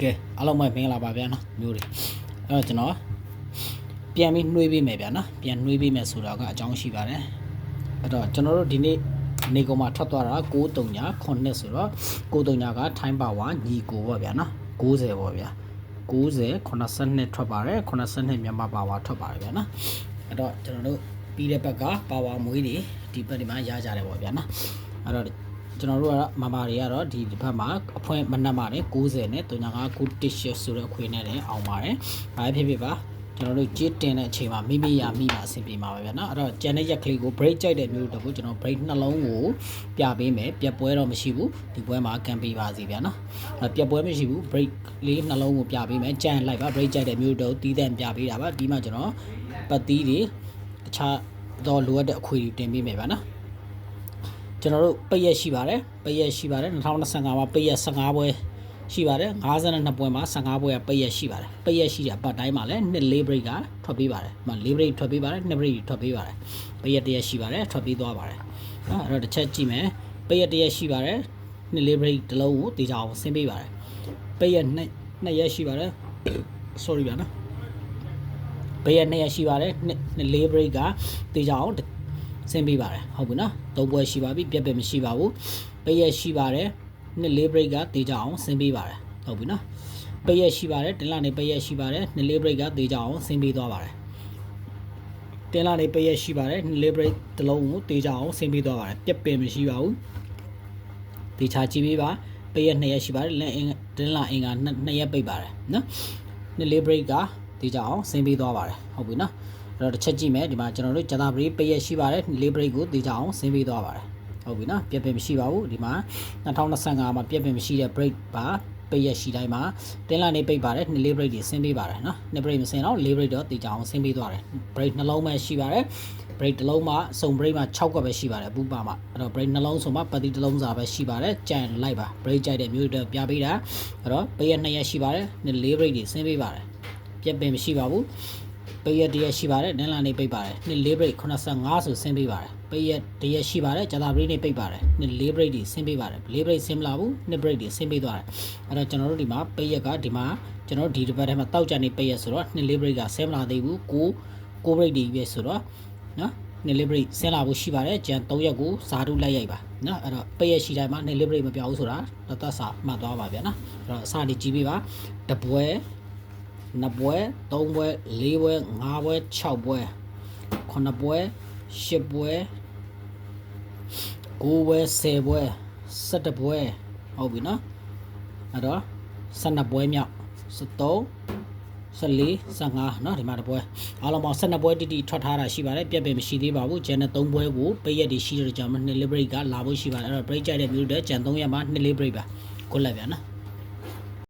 ကဲအားလုံးပဲမင်္ဂလာပါဗျာနော်မျိုးတွေအဲ့တော့ကျွန်တော်ပြန်ပြီးနှွေးပေးမယ်ဗျာနော်ပြန်နှွေးပေးမယ်ဆိုတာကအကြောင်းရှိပါတယ်အဲ့တော့ကျွန်တော်တို့ဒီနေ့နေကောင်မှာထွက်သွားတာ939ဆိုတော့939ကထိုင်းပါဝါညီကိုပေါ့ဗျာနော်90ပေါ့ဗျာ90 82ထွက်ပါတယ်82မြန်မာပါဝါထွက်ပါတယ်ဗျာနော်အဲ့တော့ကျွန်တော်တို့ပြီးတဲ့ဘက်ကပါဝါမွေးတွေဒီဘက်ဒီမှာရကြတယ်ပေါ့ဗျာနော်အဲ့တော့ကျွန်တော်တို့ကမမာတွေကတော့ဒီဘက်မှာအဖွင့်မနှက်ပါတယ်90နဲ့39 9 ဆိုတဲ့အခွေနဲ့လည်းအောင်ပါတယ်။ဘာဖြစ်ဖြစ်ပါကျွန်တော်တို့ကြည့်တင်တဲ့အချိန်မှာမိမိရမိမှာအဆင်ပြေမှာပဲဗျာနော်။အဲ့တော့ကျန်တဲ့ရက်ကလေးကို break ကြိုက်တဲ့မျိုးတကူကျွန်တော် break နှလုံးကိုပြပေးမယ်။ပြက်ပွဲတော့မရှိဘူး။ဒီပွဲမှာကန်ပေးပါစီဗျာနော်။ပြက်ပွဲမရှိဘူး break လေးနှလုံးကိုပြပေးမယ်။ကြံလိုက်ပါ break ကြိုက်တဲ့မျိုးတော့တီးတဲ့ပြပေးတာပါ။ဒီမှာကျွန်တော်ပတ်သီးတွေတခြားတော့လိုအပ်တဲ့အခွေတွေတင်ပေးမယ်ဗျာနော်။ကျွန်တော်တို့ပိတ်ရက်ရှိပါတယ်2025မှာပိတ်ရက်15ပွဲရှိပါတယ်52ပွဲမှာ15ပွဲကပိတ်ရက်ရှိပါတယ်ပိတ်ရက်ရှိတဲ့အပတ်တိုင်းမှာလည်း4 break ကထွက်ပေးပါတယ်4 break ထွက်ပေးပါတယ်2 break ထွက်ပေးပါတယ်ပိတ်ရက်1ရက်ရှိပါတယ်ထွက်ပေးသွားပါတယ်နော်အဲ့တော့တစ်ချက်ကြည့်မယ်ပိတ်ရက်1ရက်ရှိပါတယ်4 break တစ်လုံးကိုတေချာအောင်ဆင်းပေးပါတယ်ပိတ်ရက်2ရက်ရှိပါတယ် sorry ဗျာနော်ပိတ်ရက်2ရက်ရှိပါတယ်4 break ကတေချာအောင်ဆင်းပေးပါတယ်ဟုတ်ပြီနော်3ပွဲရှိပါပြီပြက်ပြက်မရှိပါဘူးပိတ်ရက်ရှိပါတယ်4 break ကတေချာအောင်ဆင်းပေးပါတယ်ဟုတ်ပြီနော်ပိတ်ရက်ရှိပါတယ်တင်လာနေပိတ်ရက်ရှိပါတယ်4 break ကတေချာအောင်ဆင်းပေးသွားပါတယ်တင်လာနေပိတ်ရက်ရှိပါတယ်4 break တစ်လုံးကိုတေချာအောင်ဆင်းပေးသွားပါတယ်ပြက်ပြက်မရှိပါဘူးတေချာကြည့်ပေးပါပိတ်ရက်2ရက်ရှိပါတယ်လက်တင်လာအင်္ဂါ2ရက်ပိတ်ပါတယ်နော်4 break ကတေချာအောင်ဆင်းပေးသွားပါတယ်ဟုတ်ပြီနော်အဲ့တော့တစ်ချက်ကြည့်မယ်ဒီမှာကျွန်တော်တို့ဂျာတာဘရီပိတ်ရက်ရှိပါတယ်4 break ကိုတေချာအောင်ဆင်းပေးသွားပါတယ်ဟုတ်ပြီနော်ပြက်ပြက်မရှိပါဘူးဒီမှာ2025မှာပြက်ပြက်မရှိတဲ့ break ပါပိတ်ရက်ရှိတိုင်းမှာတင်းလာနေပိတ်ပါတယ်4 break တွေဆင်းပေးပါတယ်နော်2 break မဆင်းတော့4 break တော့တေချာအောင်ဆင်းပေးသွားတယ် break နှလုံးပဲရှိပါတယ် break တစ်လုံးမှာစုံ break မှာ6ကပဲရှိပါတယ်ပူပါမှာအဲ့တော့ break နှလုံးဆိုမှပတ်တိတစ်လုံးစာပဲရှိပါတယ်ကြံလိုက်ပါ break ကြိုက်တဲ့မျိုးတွေပြပေးတာအဲ့တော့ပိတ်ရက်2ရက်ရှိပါတယ်4 break တွေဆင်းပေးပါတယ်ပြက်ပြက်မရှိပါဘူးပိတ်ရက်1ရက်ရှိပါတယ်နင်းလာနေပိတ်ပါတယ်4 break 85ဆိုဆင်းပေးပါတယ်ပိတ်ရက်1ရက်ရှိပါတယ်ဂျာတာဘရီနေပိတ်ပါတယ်4 break တွေဆင်းပေးပါတယ်4 break ဆင်းမလာဘူး2 break တွေဆင်းပေးသွားတယ်အဲ့တော့ကျွန်တော်တို့ဒီမှာပိတ်ရက်ကဒီမှာကျွန်တော်တို့ဒီတစ်ပတ်ထဲမှာတောက်ကြနေပိတ်ရက်ဆိုတော့4 break ကဆင်းမလာသေးဘူး9 break တွေပဲဆိုတော့နော်4 break ဆင်းလာဖို့ရှိပါတယ်ကျန်3ရက်ကိုဇာတုလိုက်ရိုက်ပါနော်အဲ့တော့ပိတ်ရက်ရှိတိုင်းမှာ4 break မပြောက်ဘူးဆိုတာတတ်စာမှတ်သွားပါဗျာနော်အဲ့တော့အစနေကြည့်ပေးပါတပွဲ2ပွဲ3ပွဲ4ပွဲ5ပွဲ6ပွဲ9ပွဲ10ပွဲ9ပွဲ10ပွဲ17ပွဲဟုတ်ပြီနော်အဲ့တော့12ပွဲမြောက်13 14 15เนาะဒီမှာတပွဲအားလုံးပေါင်း12ပွဲတိတိထွက်ထားတာရှိပါတယ်ပြက်ပြက်မရှိသေးပါဘူးကျန်တဲ့3ပွဲကိုပိတ်ရက်တွေရှိတဲ့ကြောင့်2 break ကလာဖို့ရှိပါတယ်အဲ့တော့ break ကြိုက်တဲ့မျိုးတွေကျန်3ရက်မှာ2 break ပါကိုလိုက်ဗျာနော်